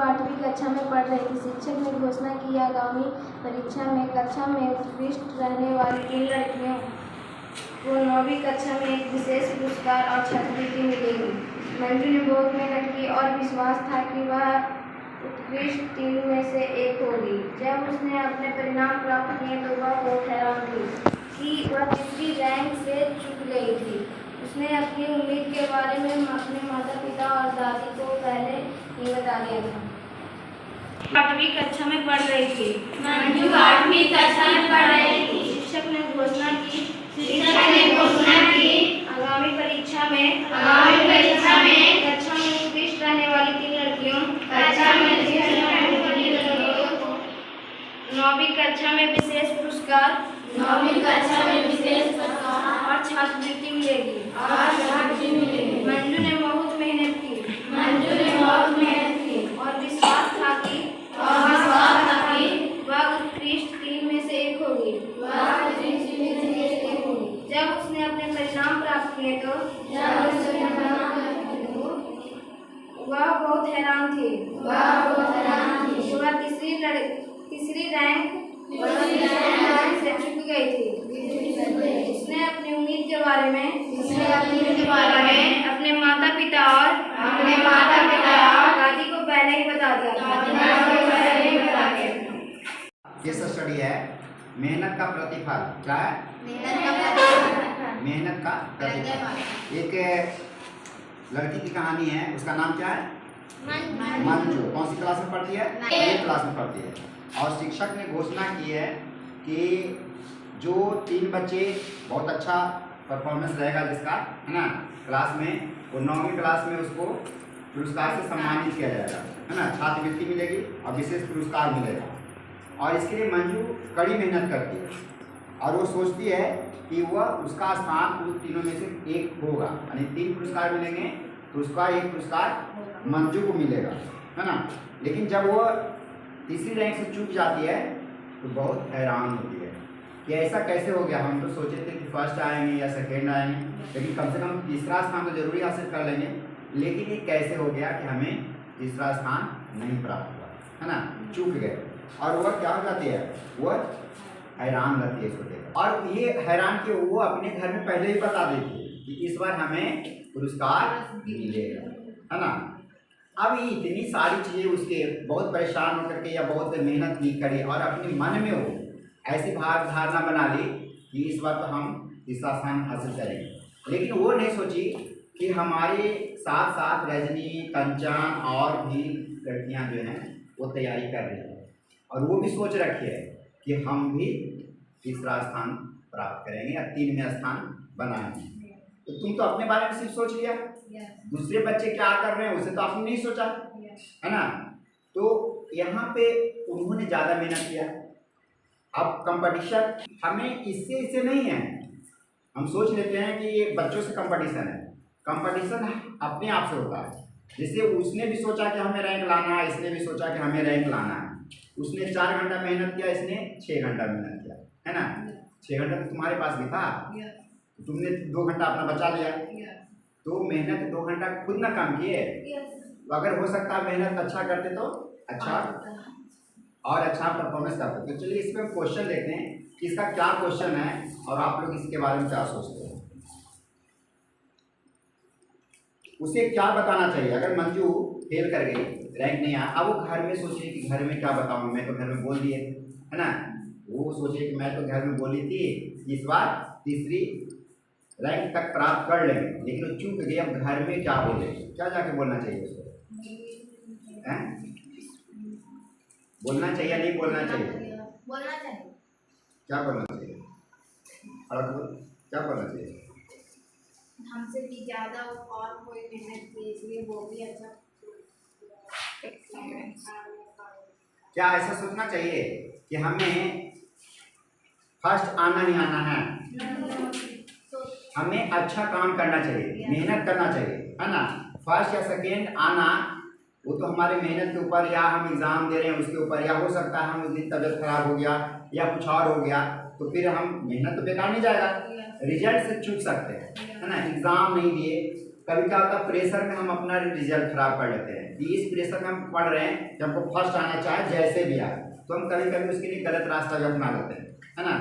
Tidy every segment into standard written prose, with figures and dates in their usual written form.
8वीं कक्षा में पढ़ रही थी। शिक्षक ने घोषणा की आगामी परीक्षा में कक्षा में उत्कृष्ट रहने वाली 3 लड़कियों को 9वीं कक्षा में एक विशेष पुरस्कार और छात्रवृत्ति मिलेगी। मंजू ने बहुत मेहनत की और विश्वास था कि वह उत्कृष्ट 3 में से एक होगी। जब उसने अपने परिणाम प्राप्त किए तो वह बहुत हैरान थी कि वह तीसरी रैंक से चूक गई थी। उसने अपनी उम्मीद के बारे में अपने माता पिता और दादी को पहले ही बता दिया था। 8वीं कक्षा में पढ़ रही थी। मंजू 8वीं कक्षा में पढ़ रही थी। शिक्षक ने घोषणा की आगामी परीक्षा में कक्षा में उत्कृष्ट रहने वाली 3 लड़कियों को 9वीं कक्षा में विशेष पुरस्कार और छात्रवृत्ति मिलेगी। मंजू ने बहुत मेहनत की और विश्वास था कि वह उत्कृष्ट 3 में से एक होगी। जब उसने अपने परिणाम प्राप्त किए तो वह बहुत हैरान थी। वह तीसरी रैंक से चूक गई थी। उसने अपनी उम्मीद के बारे में अपने माता पिता और दादी को पहले ही बता दिया था। केस स्टडी है मेहनत का प्रतिफल। क्या है? मेहनत का प्रतिफल। एक लड़की की कहानी है, उसका नाम क्या है? मंजू। कौन सी क्लास में पढ़ती है? 8वीं क्लास में पढ़ती है। और शिक्षक ने घोषणा की है कि जो 3 बच्चे बहुत अच्छा परफॉर्मेंस रहेगा जिसका, है ना, क्लास में, वो 9वीं क्लास में उसको पुरस्कार से सम्मानित किया जाएगा, है ना। छात्रवृत्ति मिलेगी और विशेष पुरस्कार मिलेगा। और इसके लिए मंजू कड़ी मेहनत करती है और वो सोचती है कि वह उसका स्थान उस तीनों में से एक होगा, यानी 3 पुरस्कार मिलेंगे तो उसका एक पुरस्कार मंजू को मिलेगा, है ना। लेकिन जब वो तीसरी रैंक से चूक जाती है तो बहुत हैरान होती है कि ऐसा कैसे हो गया। हम तो सोचे थे कि फर्स्ट आएंगे या सेकेंड आएंगे, लेकिन कम से कम तीसरा स्थान तो जरूरी हासिल कर लेंगे, लेकिन ये कैसे हो गया कि हमें तीसरा स्थान नहीं प्राप्त हुआ, है ना, चूक गए। और वह क्या हो जाती है, वह हैरान रहती है इसको देखकर। और ये हैरान कि वो अपने घर में पहले ही बता देती है कि इस बार हमें पुरस्कार मिलेगा, है ना। अब ये इतनी सारी चीज़ें उसके बहुत परेशान होकर के या बहुत मेहनत नहीं करी और अपने मन में वो ऐसी धारणा बना ली कि इस बार तो हम तीसरा स्थान हासिल करेंगे। लेकिन वो नहीं सोची कि हमारे साथ साथ रजनी, कंचन और भी लड़कियां जो हैं वो तैयारी कर रही हैं और वो भी सोच रखी है कि हम भी तीसरा स्थान प्राप्त करेंगे या 3वें स्थान बनाएंगे। तो तुम तो अपने बारे में सिर्फ सोच लिया, दूसरे बच्चे क्या कर रहे हैं उसे तो आपने नहीं सोचा, है ना। तो यहाँ पे उन्होंने ज़्यादा मेहनत किया। अब कंपटीशन हमें इससे नहीं है। हम सोच लेते हैं कि ये बच्चों से कंपटीशन है। कंपटीशन अपने आप से होता है। जैसे उसने भी सोचा कि हमें रैंक लाना है, इसने भी सोचा कि हमें रैंक लाना है। उसने 4 घंटा मेहनत किया, इसने 6 घंटा मेहनत किया, है ना। 6 घंटा तो तुम्हारे पास भी था, तुमने 2 घंटा अपना बचा लिया। तो मेहनत 2 घंटा खुद ना कम किए। तो अगर हो सकता है मेहनत अच्छा करते तो अच्छा परफॉर्मेंस करते। तो चलिए इसमें हम क्वेश्चन देखते हैं कि इसका क्या क्वेश्चन है और आप लोग इसके बारे में क्या सोचते हैं। उसे क्या बताना चाहिए अगर मंजू फेल कर गई, रैंक नहीं आया। अब वो घर में सोचे कि घर में क्या बताऊँ, मैं तो घर में बोल दिए, है ना। वो सोचे कि मैं तो घर में बोली थी इस बार तीसरी रैंक तक प्राप्त कर लेंगे, लेकिन वो चूक गई। अब घर में क्या बोले, क्या जाके बोलना चाहिए उसको, हैं? बोलना चाहिए नहीं बोलना चाहिए? बोलना चाहिए। क्या बोलना चाहिए? और क्या बोलना चाहिए? हमसे भी ज़्यादा और कोई मेहनत की, इसलिए वो भी अच्छा। क्या ऐसा सोचना चाहिए कि हमें फर्स्ट आना ही आना है? हमें अच्छा काम करना चाहिए, मेहनत करना चाहिए, है ना। फर्स्ट या सेकेंड आना वो तो हमारे मेहनत के ऊपर, या हम एग्ज़ाम दे रहे हैं उसके ऊपर, या हो सकता है हम उस दिन तबीयत खराब हो गया या कुछ और हो गया तो फिर हम मेहनत तो बेकार नहीं जाएगा, रिजल्ट से चूक सकते हैं, है ना। एग्ज़ाम नहीं दिए कभी क्या होता है प्रेशर में हम अपना रिजल्ट खराब कर लेते हैं कि इस प्रेशर में हम पढ़ रहे हैं कि हमको फर्स्ट आना चाहे जैसे भी आए, तो हम कभी कभी उसके लिए गलत रास्ता जो अपना लेते हैं, है ना।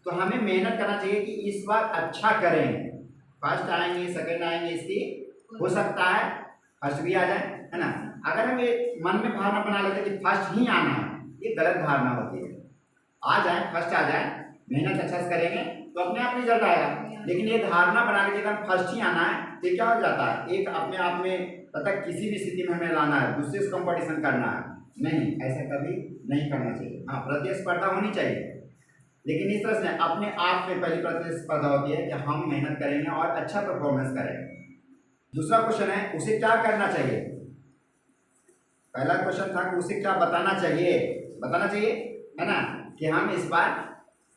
तो हमें मेहनत करना चाहिए कि इस बार अच्छा करें, फर्स्ट आएंगे सेकंड आएंगे, इसकी हो सकता है फर्स्ट भी आ जाए, है ना। अगर हम ये मन में भावना बना लेते हैं कि फर्स्ट ही आना है, ये गलत धारणा होती है। आ जाए फर्स्ट आ जाए, मेहनत अच्छा से करेंगे तो अपने आप रिजल्ट आएगा। लेकिन ये धारणा बना के अगर फर्स्ट ही आना है तो क्या हो जाता है, एक अपने आप में तक किसी भी स्थिति में हमें लाना है, दूसरे से कंपटीशन करना है, नहीं, ऐसा कभी नहीं करना चाहिए। हाँ, प्रतिस्पर्धा होनी चाहिए, लेकिन इस तरह से अपने आप में पहली प्रतिस्पर्धा होती है कि हम मेहनत करेंगे और अच्छा परफॉर्मेंस करेंगे। दूसरा क्वेश्चन है उसे क्या करना चाहिए। पहला क्वेश्चन था कि उसे क्या बताना चाहिए, है ना, कि हम इस बार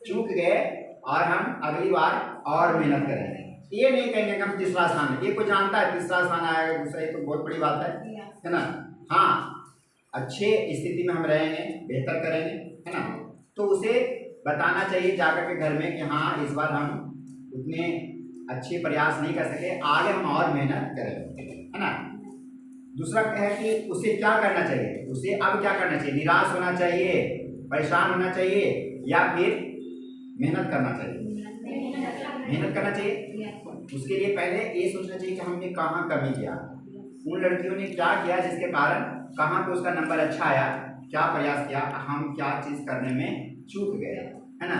चूक गए और हम अगली बार और मेहनत करेंगे। ये नहीं कहेंगे कि हम तीसरा स्थान है, ये कोई जानता है तीसरा स्थान आएगा दूसरा, ये तो बहुत बड़ी बात है ना। हाँ, अच्छे स्थिति में हम रहेंगे, बेहतर करेंगे, है ना। तो उसे बताना चाहिए जाकर के घर में कि हाँ इस बार हम उतने अच्छे प्रयास नहीं कर सके, आगे हम और मेहनत करेंगे, है ना। दूसरा है कि उसे क्या करना चाहिए, उसे अब क्या करना चाहिए, निराश होना चाहिए, परेशान होना चाहिए या फिर मेहनत करना चाहिए। मेहनत करना चाहिए। उसके लिए पहले ये सोचना चाहिए कि हमने कहाँ कमी किया, उन लड़कियों ने क्या किया जिसके कारण कहाँ पे उसका नंबर अच्छा आया, क्या प्रयास किया, हम क्या चीज़ करने में चूक गए, है ना।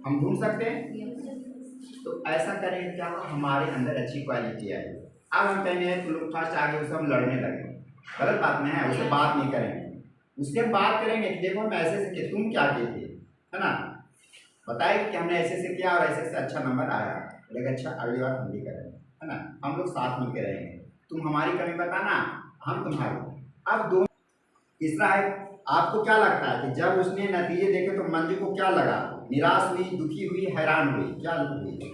हम ढूंढ सकते हैं, तो ऐसा करें क्या हमारे अंदर अच्छी क्वालिटी है। अब हम कहेंगे तो लोग फर्स्ट आगे उससे हम लड़ने लगे, गलत बात नहीं है, उससे बात नहीं करेंगे, उससे बात करेंगे कि देखो हम ऐसे से तुम क्या किए थे, है ना, बताए कि हमने ऐसे से किया और ऐसे से अच्छा नंबर आया, लेकिन अच्छा अगली बार हम भी करेंगे, है ना, हम लोग साथ मिल के रहेंगे, तुम हमारी कमी बताना, हम तुम्हारी। अब दो तीसरा है, आपको क्या लगता है कि जब उसने नतीजे देखे तो मंजू को क्या लगा, निराश हुई, दुखी हुई, हैरान हुई, क्या हुई।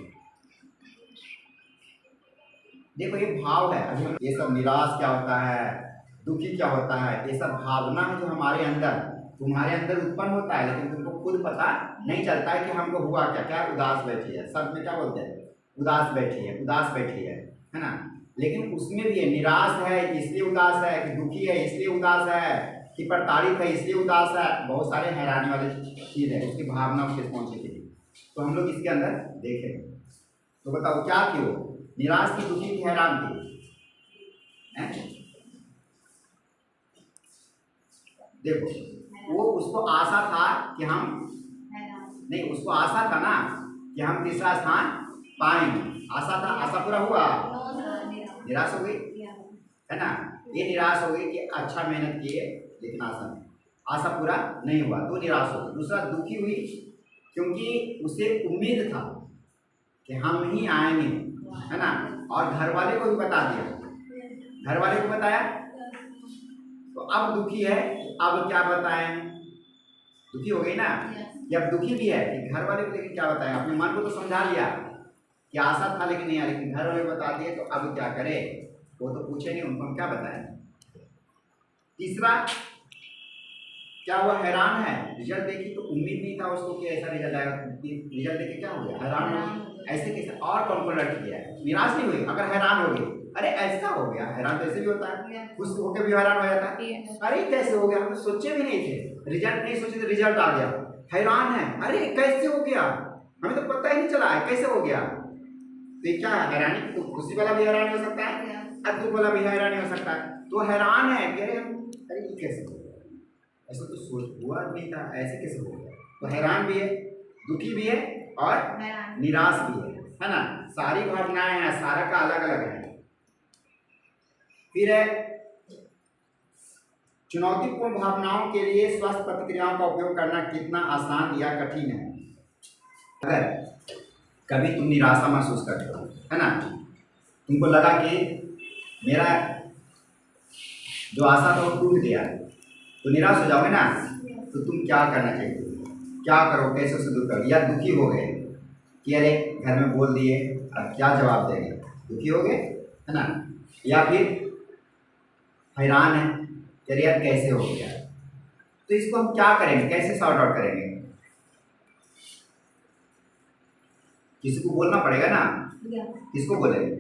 देखो ये भाव है, अभी ये सब निराश क्या होता है, दुखी क्या होता है, ये सब भावना है जो हमारे अंदर तुम्हारे अंदर उत्पन्न होता है, लेकिन तुमको खुद पता नहीं चलता है कि हमको हुआ क्या। क्या उदास बैठी है, सब में क्या बोलते हैं, उदास बैठी है ना। लेकिन उसमें भी है निराश है इसलिए उदास है, कि दुखी है इसलिए उदास है, कि प्रताड़ित है इसलिए उदास है, बहुत सारे हैरानी वाली चीज़ है, उसकी भावना उसके पहुँचे के लिए। तो हम लोग इसके अंदर देखेंगे, तो बताओ क्या थी वो, निराश की, दुखी की, हैरान थी। देखो वो उसको आशा था कि हम नहीं, उसको आशा था ना कि हम तीसरा स्थान पाएंगे, आशा था, आशा पूरा हुआ, निराश हो गई, है ना। ये निराश हो गई कि अच्छा मेहनत किए लेकिन आशा पूरा नहीं हुआ, तो निराश हो गई। दूसरा दुखी हुई क्योंकि उसे उम्मीद था कि हम ही आएंगे, है ना, और घर वाले को भी बता दिया, घर वाले को बताया, तो अब दुखी है, अब क्या बताएं, दुखी हो गई ना। जब दुखी भी है कि घर वाले को लेकिन क्या बताएं, अपने मन को तो समझा लिया कि आशा था लेकिन नहीं आया, लेकिन घर वाले बता दिए, तो अब क्या करे, वो तो पूछेंगे, उनको हम क्या बताएं। तीसरा क्या हुआ, हैरान है, रिजल्ट देखी तो उम्मीद नहीं था उसको कि ऐसा रिजल्ट आएगा, रिजल्ट देखे क्या हो गया, हैरान हो गई, ऐसे कैसे, और कौन लड़की किया है, निराश नहीं हुई, अगर हैरान हो गई, अरे ऐसा हो गया, हैरान तो ऐसे भी होता है, खुश होकर भी हैरान हो जाता है, अरे कैसे हो गया, हम तो सोचे भी नहीं थे, रिजल्ट नहीं सोचे तो रिजल्ट आ गया, हैरान है, अरे कैसे हो गया, हमें तो पता ही नहीं चला है कैसे हो गया। तो क्या है, हैरानी, तो खुशी वाला भी हैरान हो सकता है और दुख वाला भी हैरान हो सकता है। तो हैरान है कि अरे ये कैसे हो गया, ऐसा तो सोच हुआ नहीं था, ऐसे कैसे हो गया। तो हैरान भी है, दुखी भी है और निराश भी है ना, सारी भावनाएं हैं, सारा का अलग अलग है। फिर है चुनौतीपूर्ण भावनाओं के लिए स्वस्थ प्रतिक्रियाओं का उपयोग करना कितना आसान या कठिन है। अगर कभी तुम निराशा महसूस करते हो, है ना, तुमको लगा कि मेरा जो आशा था वो टूट गया, तो निराश हो जाओगे ना, तो तुम क्या करना चाहिए, क्या करो, कैसे उसे दूर करो। या दुखी हो गए कि अरे घर में बोल दिए, अब क्या जवाब देंगे, दुखी हो गए, है ना। या फिर हैरान है कि यार कैसे हो गया, तो इसको हम क्या करेंगे, कैसे सॉर्ट आउट करेंगे, किसी को बोलना पड़ेगा ना, किसको बोलेंगे,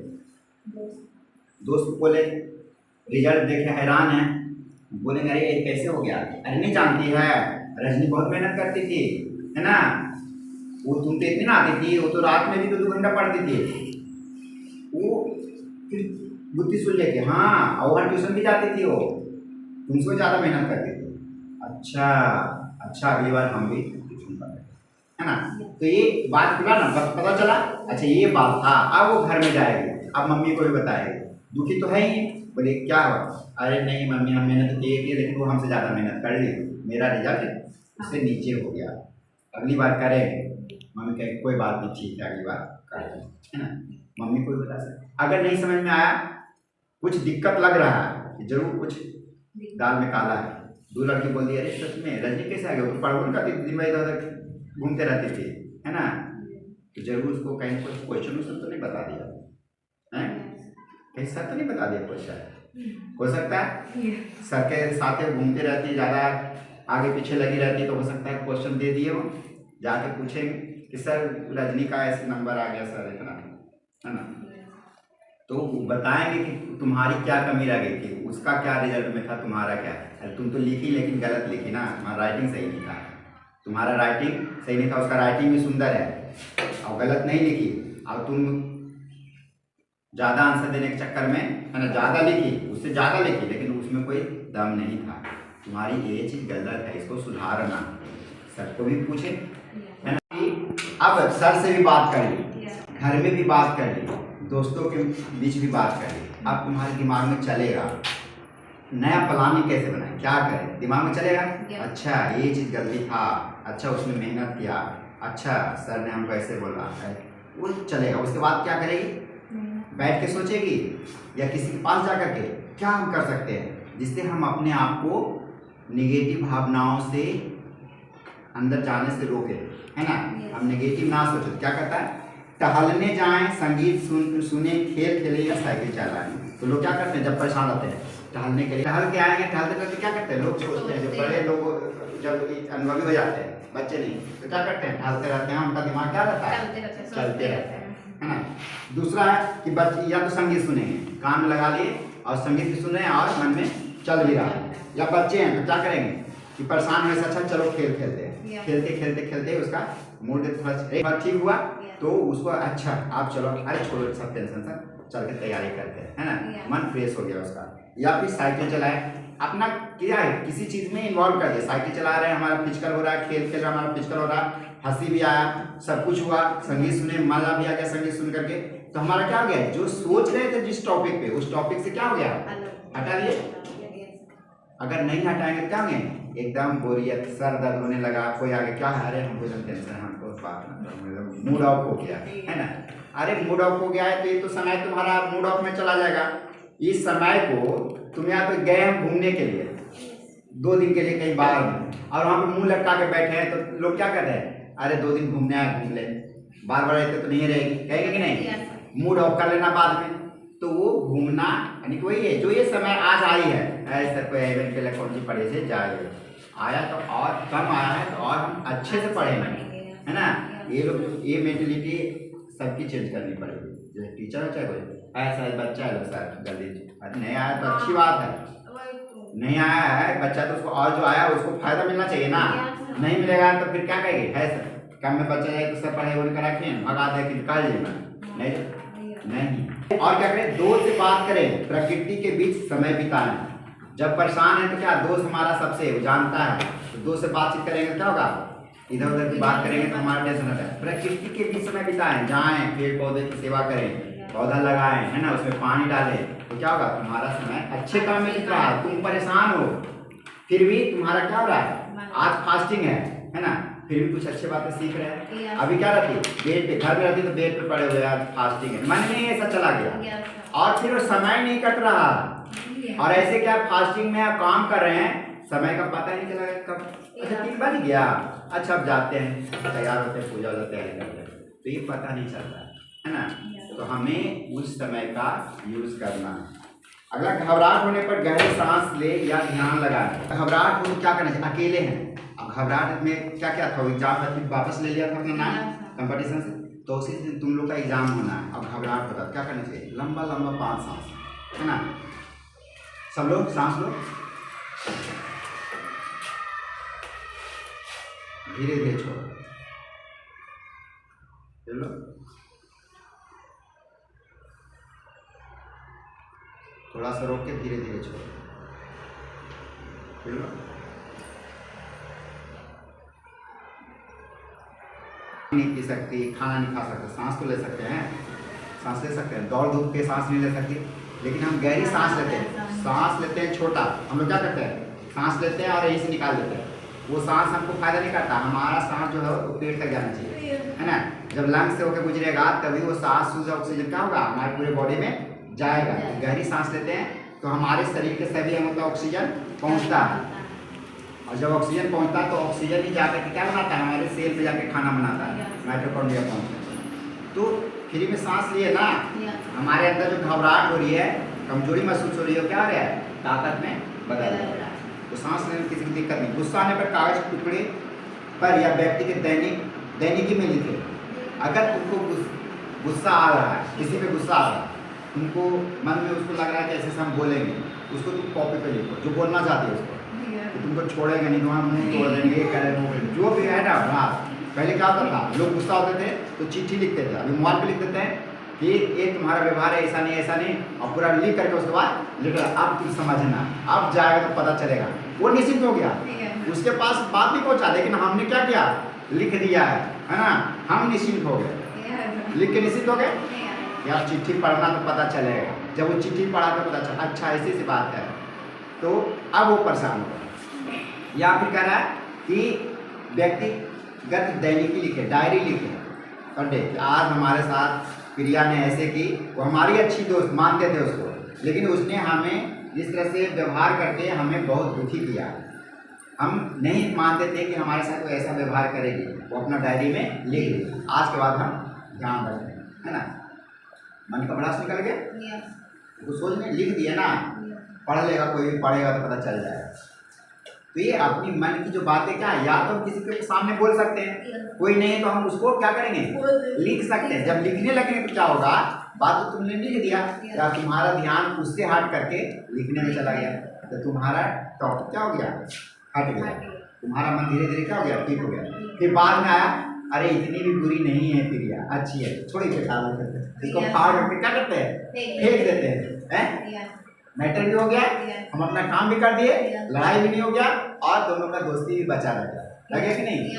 दोस्त बोले रिजल्ट देखे हैरान है, बोलेंगे अरे ये कैसे हो गया? अरे नहीं जानती है, रजनी बहुत मेहनत करती थी, है ना, वो तुम तो इतनी ना आती थी, वो तो रात में भी 2-2 घंटा पढ़ती थी, वो फिर बुद्धि सुन लेके हाँ, और वहाँ ट्यूशन भी जाती थी, वो तुमसे ज़्यादा मेहनत करती थी। अच्छा अगली बार हम भी ट्यूशन पढ़े, है ना। तो ये बात खुला ना, बस पता चला, अच्छा ये बात था। अब वो घर में जाएगी, अब मम्मी को भी बताएगी, दुखी तो है ही, बोले क्या हुआ? अरे नहीं मम्मी, हम मेहनत तो की लेकिन वो हमसे ज़्यादा मेहनत कर ली, मेरा रिजल्ट उससे नीचे हो गया, अगली बार करेंगे। मम्मी कहे कोई बात नहीं, ठीक है अगली बार करेंगे, है ना। मम्मी को भी बता सकते। अगर नहीं समझ में आया, कुछ दिक्कत लग रहा है, जरूर कुछ दाल में काला है। 2 लड़की बोल दी अरे सच में रजनी कैसे आ गया, वो तो पढ़ करती थी, दिन भर इधर घूमते रहती थी, है ना। तो जरूर उसको कहीं कुछ क्वेश्चन तो नहीं बता दिया है, कहीं सर तो नहीं बता दिया क्वेश्चन, हो सकता है सर के साथ घूमते रहती, ज़्यादा आगे पीछे लगी रहती, तो हो सकता है क्वेश्चन दे दिए हो, जाके पूछेंगे कि सर रजनी का ऐसे नंबर आ गया सर इतना, है ना। तो बताएंगे कि तुम्हारी क्या कमी रह गई थी, उसका क्या रिजल्ट में था, तुम्हारा क्या। अरे तुम तो लिखी लेकिन गलत लिखी ना, तुम्हारा राइटिंग सही नहीं था, तुम्हारा राइटिंग सही नहीं था, उसका राइटिंग भी सुंदर है और गलत नहीं लिखी, और तुम ज़्यादा आंसर देने के चक्कर में, है ना, ज़्यादा लिखी, उससे ज़्यादा लिखी लेकिन उसमें कोई दम नहीं था, तुम्हारी ये चीज़ गलत है, इसको सुधारना। सर को भी पूछे, है ना। अब सर से भी बात कर ली, घर में भी बात कर ली, दोस्तों के बीच भी बात कर ली, अब तुम्हारे दिमाग में चलेगा नया प्लानिंग कैसे बनाए, क्या करें, दिमाग में चलेगा। अच्छा ये चीज़ गलती था, अच्छा उसने मेहनत किया, अच्छा सर ने हमको ऐसे बोला है, वो चलेगा। उसके बाद क्या करेगी, बैठ के सोचेगी या किसी के पास जा कर के क्या हम कर सकते हैं जिससे हम अपने आप को निगेटिव भावनाओं से अंदर जाने से रोके, है ना। हम नेगेटिव ना सोचो, क्या करता है, टहलने जाएं, संगीत सुने, खेल खेले या साइकिल चलाएं। तो लोग क्या करते हैं जब परेशान होते हैं, टहलने के लिए टहल के आएंगे, टहलते करते क्या करते हैं लोग, सोचते हैं, जो बड़े लोग जब अनुभवी हो जाते हैं, बच्चे नहीं, तो क्या करते हैं, टहलते रहते हैं, उनका दिमाग क्या रहता है, चलते रहते हैं, है ना। दूसरा है कि बच्चे या तो संगीत सुनेंगे, कान में लगा लिए और संगीत भी सुन रहे हैं और मन में चल भी रहा है, या बच्चे हैं तो क्या करेंगे कि परेशान होने से अच्छा चलो खेल खेलते हैं, खेलते खेलते उसका मूड थोड़ा ठीक हुआ तो उसको अच्छा आप चलो, अरे छोड़ो सब टेंशन, सब चल के तैयारी करते हैं, है ना, मन फ्रेश हो गया उसका। या फिर साइकिल चलाए, अपना क्या है किसी चीज़ में इन्वॉल्व कर दिया, साइकिल चला रहे हैं, हमारा फिजिकल हो रहा है, खेल खेल रहा हमारा फिजिकल हो रहा है, हंसी भी आया, सब कुछ हुआ, संगीत सुने, मजा भी आ गया संगीत सुन करके, तो हमारा क्या हो गया, जो सोच रहे थे जिस टॉपिक पे, उस टॉपिक से क्या हो गया, हटा दिए। अगर नहीं हटाएंगे क्या होंगे, एकदम बोरियत, सर दर्द होने लगा, कोई आगे क्या है, अरे हमको एकदम टेंशन है, हमको बात मूड ऑफ हो गया, है ना। अरे मूड ऑफ हो गया है तो ये तो समय तुम्हारा मूड ऑफ में चला जाएगा। इस समय को तुम यहाँ पे गए हम घूमने के लिए 2 दिन के लिए कहीं बाहर में, और वहाँ पे मुंह लटका के बैठे हैं, तो लोग क्या कर रहे हैं, अरे 2 दिन घूमने आए, घूम ले, बार बार रहते तो नहीं रहेगी, कहेंगे कि नहीं, मूड ऑफ कर लेना बाद में। तो वो घूमना यानी कि वही है जो ये समय आज आई है, ऐसा कोई इवेंट के लिए कौन सी पढ़े से जाए आया तो और कम आया है तो और हम अच्छे से पढ़ेंगे, है ना। ये लोग ये मेंटलिटी सबकी चेंज करनी पड़ेगी, जैसे टीचर हो चाहे कोई ऐसा बच्चा है सर जल्दी, अरे नहीं आया तो अच्छी बात है, नहीं आया है बच्चा तो उसको, और जो आया उसको फायदा मिलना चाहिए ना, नहीं मिलेगा तो फिर क्या कहेंगे, है सर कम में बच्चा जाए तो सब पढ़े वो कर रखें, भगा दे कि कर लेना, नहीं। और क्या करें, दोस्त से बात करें, प्रकृति के बीच समय बिताएं। जब परेशान है तो क्या दोस्त हमारा सबसे जानता है, तो दोस्त से बातचीत करेंगे क्या होगा, इधर उधर की बात करेंगे तो हमारा टेंशन होता है। प्रकृति के बीच समय बिताएं, जाएं, पेड़ पौधे की सेवा करें, पौधा लगाएं, है ना, उसमें पानी डालें, तो क्या होगा, तुम्हारा समय अच्छे काम में बीत रहा है। तुम परेशान हो फिर भी तुम्हारा क्या हो रहा है, आज फास्टिंग है ना, फिर भी कुछ अच्छी बातें सीख रहे हैं। अभी क्या रहती बेड पे, घर में रहती तो बेड पे पड़े हुए आज फास्टिंग है, मन में ऐसा चला गया और फिर वो समय नहीं कट रहा, और ऐसे क्या फास्टिंग में आप काम कर रहे हैं, समय का पता नहीं चला कब, अच्छा 3 बज गया, अच्छा अब जाते हैं, तैयार होते हैं, पूजा तैयारी करते हैं, तो ये पता नहीं चलता है ना। तो हमें उस समय का यूज करना है। अगला, घबराहट होने पर गहरे सांस ले या ध्यान लगाए। घबराहट हो तो क्या करना चाहिए, अकेले हैं, अब घबराहट में क्या क्या था, एग्जाम में फिर वापस ले लिया था अपना नाम कंपटीशन से, तो उसी दिन तुम लोग का एग्जाम होना है, अब घबराहट होता है क्या करना चाहिए, लंबा लंबा 5 सांस, है ना। सब लोग सांस लो, धीरे धीरे छोड़ो, चलो थोड़ा सा रोक के धीरे धीरे छोड़ो, चलो नहीं पी सकती, खाना नहीं खा सकते, सांस तो ले सकते हैं, सांस ले सकते हैं, दौड़ धूप के सांस नहीं ले सकती, लेकिन हम गहरी सांस लेते हैं। सांस लेते हैं छोटा, हम लोग क्या करते हैं, सांस लेते हैं और यहीं से निकाल देते हैं। वो सांस हमको फायदा नहीं करता, हमारा सांस जो है वो पेट तक जाना चाहिए, है ना। जब लंग्स से होकर गुजरेगा तभी वो सांस शुद्ध ऑक्सीजन क्या होगा, हमारे पूरे बॉडी में जाएगा। गहरी सांस लेते हैं तो हमारे शरीर के सभी अंगों तक ऑक्सीजन पहुँचता है, और जब ऑक्सीजन पहुँचता है तो ऑक्सीजन ही जाकर के क्या बनाता है, हमारे सेल पे जाके खाना बनाता है, माइटोकॉन्ड्रिया पहुँचता है। तो फ्री में सांस लिए ना, हमारे अंदर जो घबराहट हो रही है, कमजोरी महसूस हो रही है, क्या हो रहा है, ताकत में बदल रहा है। तो सांस लेने में किसी की दिक्कत नहीं। गुस्सा आने पर कागज के टुकड़े पर या व्यक्ति के दैनिकी में लिखे। अगर तुमको गुस्सा आ रहा है, किसी पे गुस्सा आ रहा है, तुमको मन में उसको लग रहा है कि ऐसे हम बोलेंगे, उसको तुम कॉपी पे लिखो, जो बोलना चाहते हो उसको, तो तुमको छोड़ेंगे नहीं, तुम्हारा मुँह तोड़ देंगे, करेंगे, जो भी है ना। पहले क्या होता था, लोग गुस्सा होते थे तो चिट्ठी लिखते थे, अभी मोबाइल पे लिख देते हैं कि ये तुम्हारा व्यवहार है, ऐसा नहीं ऐसा नहीं, और पूरा लिख करके उसके बाद लिख रहा, अब तुम समझना, अब जाएगा तो पता चलेगा। वो निश्चिंत हो गया, उसके पास बात भी पहुंचा, लेकिन हमने क्या किया, लिख दिया है ना, हम निश्चिंत हो गए, लिख के निश्चिंत हो गए। या चिट्ठी पढ़ना तो पता चलेगा, जब वो चिट्ठी पढ़ा तो पता चला, अच्छा ऐसी सी बात है, तो अब वो परेशान हो गया। या फिर कह रहा है कि व्यक्तिगत दैनिकी लिखे, डायरी लिखे, पढ़े कि आज हमारे साथ प्रिया ने ऐसे की, वो हमारी अच्छी दोस्त मानते थे उसको, लेकिन उसने हमें इस तरह से व्यवहार करके हमें बहुत दुखी किया, हम नहीं मानते थे कि हमारे साथ वो ऐसा व्यवहार करेगी। वो अपना डायरी में लिख ली, आज के बाद हम ध्यान रखें, है ना। मन का भड़ास निकल गया, वो सोच में लिख दिया ना, पढ़ लेगा, कोई भी पढ़ेगा तो पता चल जाएगा। तो ये अपनी मन की जो बातें क्या है, या तो हम किसी के सामने बोल सकते हैं, कोई नहीं तो हम उसको क्या करेंगे, लिख सकते हैं। जब लिखने लगेंगे तो क्या होगा, बात तो तुमने लिख दिया, या तुम्हारा ध्यान उससे हट करके लिखने में चला गया, तो तुम्हारा टॉपिक क्या हो गया, हट गया, तुम्हारा मन धीरे धीरे क्या हो गया, ठीक हो गया। फिर बाद में आया, अरे इतनी भी बुरी नहीं है प्रिया, अच्छी है, छोड़ी के खा लेते हैं, इसको फाड़ करके क्या करते हैं, फेंक देते हैं। मैटर भी हो गया, हम अपना काम भी कर दिए, लड़ाई भी नहीं हो गया, और दोनों का दोस्ती भी बचा रहेगा, लगे कि नहीं।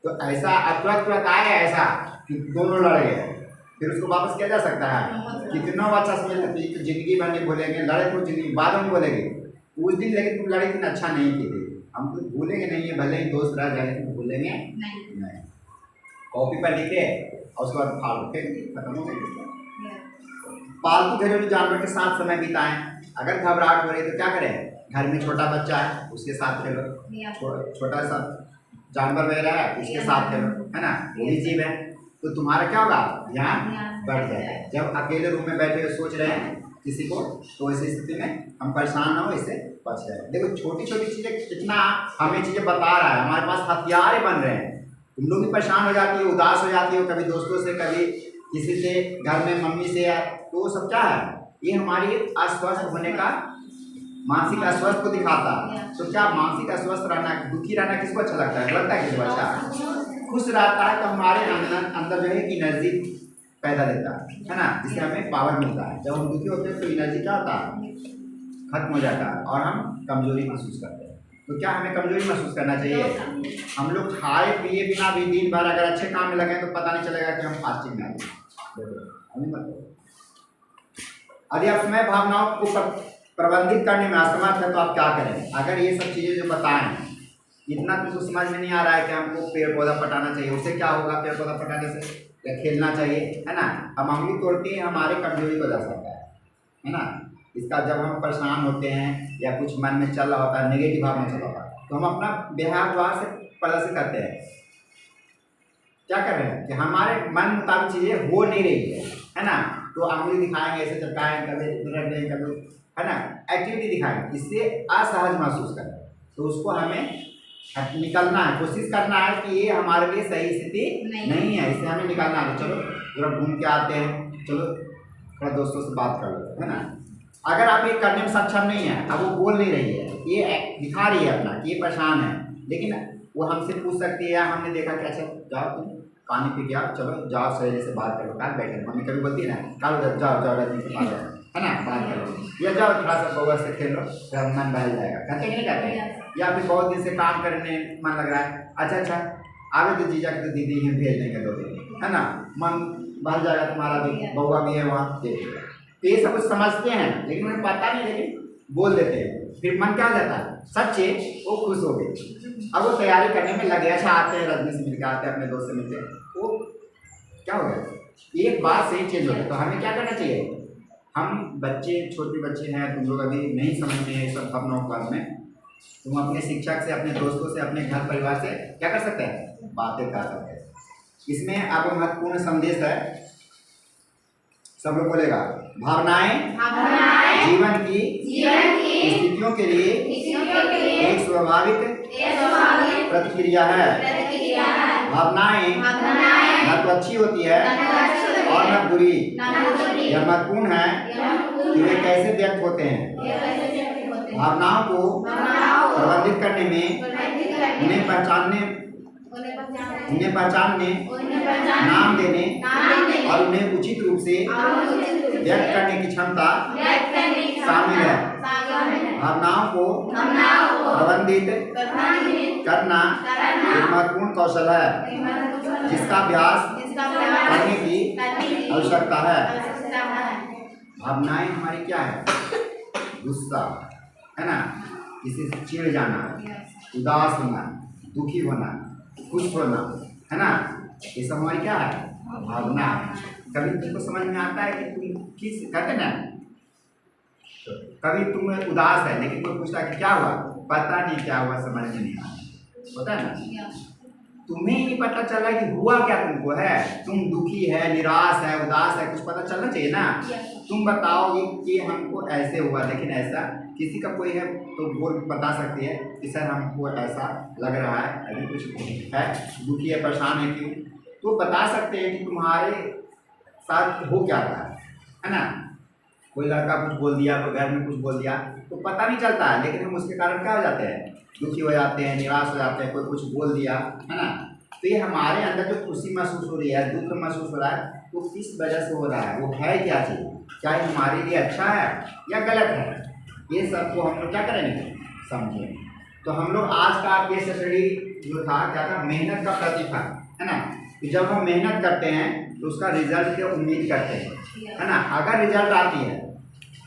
तो ऐसा तुरंत आया ऐसा कि दोनों लड़ गए, फिर उसको वापस किया जा सकता है, कितना अच्छा समझ सकती है, जिंदगी भर नहीं बोलेंगे, लड़े तो जिंदगी बाद में बोलेंगे उस दिन, लेकिन तुम लड़े लेकिन अच्छा नहीं की थी, हम तो भूलेंगे नहीं है, भले ही दोस्त रह जाए लेकिन भूलेंगे नहीं। कॉपी पर लिखे और उसके बाद फाड़ के खत्म हो गई। पालतू घरेलू जानवर के साथ समय बिताएं। अगर घबराहट हो रही है तो क्या करें, घर में छोटा बच्चा है उसके साथ खेलो, छोटा सा जानवर वगैरह है उसके साथ खेलो, है ना, वो भी जीव है, तो तुम्हारा क्या होगा, ध्यान बढ़ जाएगा। जब अकेले रूम में बैठे हुए सोच रहे हैं किसी को, तो ऐसी स्थिति में हम परेशान ना हो, इससे बच रहे हैं। देखो छोटी छोटी चीज़ें कितना हमें चीज़ें बता रहा है, हमारे पास हथियार बन रहे हैं। तुम लोग भी परेशान हो जाती हो, उदास हो जाती हो, कभी दोस्तों से, कभी किसी से, घर में मम्मी से, तो वो सब क्या है, ये हमारी अस्वस्थ होने का, मानसिक अस्वस्थ को दिखाता है। तो क्या मानसिक अस्वस्थ रहना, दुखी रहना किसको अच्छा लगता है, लगता है किसको अच्छा, खुश रहता है तो हमारे अंदर जो है एनर्जी पैदा देता है ना, जिससे हमें पावर मिलता है। जब हम दुखी होते हैं तो एनर्जी क्या होता है, खत्म हो जाता है और हम कमजोरी महसूस करते हैं। तो क्या हमें कमजोरी महसूस करना चाहिए, हम लोग खाए पिए बिना भी दिन भर अगर अच्छे काम में लगे तो पता नहीं चलेगा कि हम फास्टिंग में आए। यदि आप समय भावनाओं को प्रबंधित करने में असमर्थ है तो आप क्या करें। अगर ये सब चीज़ें जो बताएं, इतना तुमको समझ में नहीं आ रहा है कि हमको पेड़ पौधा पटाना चाहिए, उससे क्या होगा, पेड़ पौधा पटाने से या खेलना चाहिए, है ना, हम उंगली तोड़ते हैं, हमारे कमजोरी को दर्शाता है ना। इसका जब हम परेशान होते हैं या कुछ मन में चल रहा होता है, नेगेटिव भाव में चल रहा होता है, तो हम अपना व्यवहार से प्रदर्शित करते हैं, क्या कर रहे हैं कि हमारे मन मुताबिक चीज़ें हो नहीं रही है ना, तो उंगली दिखाएंगे, ऐसे चटकाएंगे, कभी रख देंगे, कभी, है ना, एक्टिविटी दिखाएंगे, इससे असहज महसूस करें, तो उसको हमें निकलना है, कोशिश करना है कि ये हमारे लिए सही स्थिति नहीं है, इससे हमें निकलना है। चलो जरा घूम के आते हैं, चलो थोड़ा दोस्तों से बात कर लो, है ना। अगर आप ये करने में सक्षम नहीं है, अब वो बोल नहीं रही है, ये दिखा रही है अपना कि ये परेशान है, लेकिन वो हमसे पूछ सकती है, या हमने देखा कि अच्छा जाओ तुम पानी पी के आओ, चलो जाओ सहेली से बात करो, कहाँ बैठे। मम्मी कभी बोलती है ना, कल जाओ जाओ रजनी से बात करो, है ना, बात करो, या जाओ थोड़ा सा बउआ से खेल लो, थोड़ा मन बहल जाएगा, कहते नहीं कहते। या फिर बहुत दिन से काम करने मन लग रहा है, अच्छा आगे तो जीजा के तो दीदी ही भेज देंगे 2 दिन, है ना, मन बहल जाएगा तुम्हारा भी, बउआ भी है वहाँ देख। तो ये सब कुछ समझते हैं, लेकिन उन्हें पता नहीं, लेकिन बोल देते हैं। फिर मन क्या हो जाता है, सच्चे वो खुश हो गए, अब वो तैयारी करने में लगे। अच्छा आते हैं रजनी से मिलकर, आते हैं अपने दोस्त से मिलते, वो क्या हो गया, एक बात से ही चेंज हो गया। तो हमें क्या करना चाहिए, हम बच्चे, छोटे बच्चे हैं, तुम लोग अभी नहीं समझते हैं सब भावनाओं के बारे में, तुम अपने शिक्षक से, अपने दोस्तों से, अपने घर परिवार से क्या कर सकते हैं, बातें कर सकते हैं। इसमें आपको महत्वपूर्ण संदेश है, सब लोग बोलेगा, भावनाएं जीवन की स्थितियों के लिए एक स्वाभाविक प्रतिक्रिया है। भावनाएं न तो अच्छी होती है और न बुरी। यह महत्वपूर्ण है कि वे कैसे व्यक्त होते हैं। भावनाओं को प्रबंधित करने में उन्हें पहचानने, नाम देने और उन्हें उचित रूप से व्यक्त करने की क्षमता शामिल है। भावनाओं को प्रबंधित करना एक महत्वपूर्ण कौशल है, जिसका अभ्यास करने की आवश्यकता है। भावनाएं हमारी क्या है, गुस्सा, है ना, किसी से चिढ़ जाना, उदास होना, दुखी होना, खुश होना, है ना, ये सब हमारी क्या है, भावना। कभी तुमको समझ में आता है कि तुम किस कहते ना, कभी तुम उदास है, लेकिन कोई पूछता कि क्या हुआ, पता नहीं क्या हुआ, समझ में नहीं आया, होता है ना। तुम्हें ही नहीं पता चला कि हुआ क्या तुमको है, तुम दुखी है, निराश है, उदास है, कुछ पता चलना चाहिए ना। तुम बताओगे कि हमको ऐसे हुआ, लेकिन ऐसा किसी का कोई है तो बोल बता सकती है कि सर हमको ऐसा लग रहा है, अभी कुछ है, दुखी है, परेशान है, क्यों, तो बता सकते हैं कि तुम्हारे साथ हो क्या रहा है ना। कोई लड़का कुछ बोल दिया, कोई घर में कुछ बोल दिया, तो पता नहीं चलता है, लेकिन हम उसके कारण क्या हो जाते हैं, दुखी हो जाते हैं, निराश हो जाते हैं, कोई कुछ बोल दिया, है ना। तो ये हमारे अंदर जो खुशी महसूस हो रही है, दुख महसूस हो रहा है, वो किस वजह से हो रहा है, वो है क्या चीज़, क्या ये हमारे लिए अच्छा है या गलत है, ये सबको हम लोग क्या करेंगे, समझें। तो हम लोग आज का केस स्टडी जो था क्या था, मेहनत का प्रतिफल, है ना। तो जब हम मेहनत करते हैं तो उसका रिजल्ट की उम्मीद करते हैं, है ना। अगर रिजल्ट आती है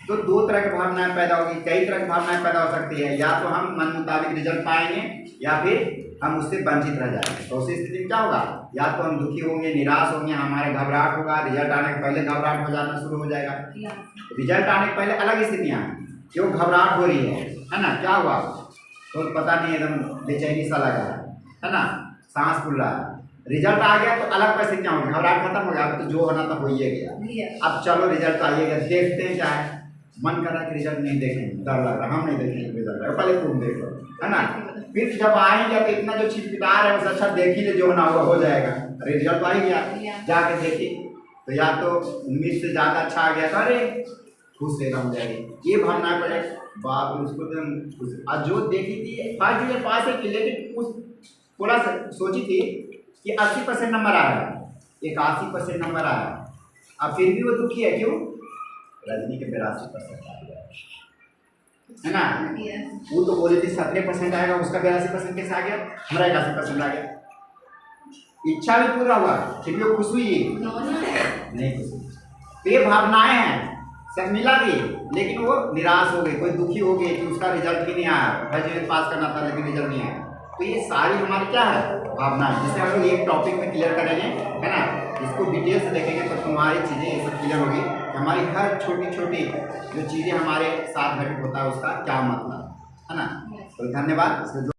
तो 2 तरह की भावनाएं पैदा होगी, कई तरह की भावनाएं पैदा हो सकती है। या तो हम मन मुताबिक रिजल्ट पाएंगे, या फिर हम उससे वंचित रह जाएंगे। तो उस स्थिति में क्या होगा, या तो हम दुखी होंगे, निराश होंगे, हमारे घबराहट होगा, रिजल्ट आने के पहले घबराहट हो जाना शुरू हो जाएगा। रिजल्ट आने के पहले अलग स्थितियाँ, क्यों घबराहट हो रही है ना, क्या हुआ तो पता नहीं, एकदम बेचैनी सा लगा है ना, सांस फूल रहा है। रिजल्ट आ गया तो अलग परिस्थितियाँ होंगी, घबराहट खत्म हो गया, तो जो होना था हो ही गया। अब चलो रिजल्ट आइएगा, देखते हैं क्या है, मन कर रहा है कि रिजल्ट नहीं देखेंगे, डर लग रहा है, हम नहीं देखेंगे रिजल्ट, पहले तुम देख लो, है ना। फिर जब आएंगे तो इतना जो छिटपिटार है, उससे अच्छा देख ही ले, जो होना हुआ हो जाएगा। अरे रिजल्ट तो आ ही गया, जाके देखी तो या तो उम्मीद से ज़्यादा अच्छा आ गया, तो अरे खुश से रह जाएगी। ये भावना पड़े बाप, उसको तो जो देखी थी फर्स्ट डिवीजन पास है, लेकिन कुछ थोड़ा सा सोची थी कि 80% नंबर आ रहा है, 81% नंबर आ रहा है, अब फिर भी वो दुखी है, क्यों, रजनी के 82% आ गया, है ना। वो तो बोली थी 17% आएगा, उसका 82% कैसे आ गया, हमारा 81% आ गया। इच्छा भी पूरा हुआ, फिर भी वो खुश हुई नहीं खुश हुई। तो ये भावनाएं हैं, सब मिला भी, लेकिन वो निराश हो गई, कोई दुखी हो गई कि उसका रिजल्ट भी नहीं आया, फर्स्ट पास करना था लेकिन रिजल्ट नहीं आया। तो ये सारी हमारी क्या है, भावनाएं, जिसे हम लोग एक टॉपिक में क्लियर करेंगे, है ना। इसको डिटेल से देखेंगे तो तुम्हारी चीज़ें ये सब क्लियर होगी, हमारी हर छोटी छोटी जो चीज़ें हमारे साथ घटित होता है उसका क्या मतलब, है ना। तो धन्यवाद।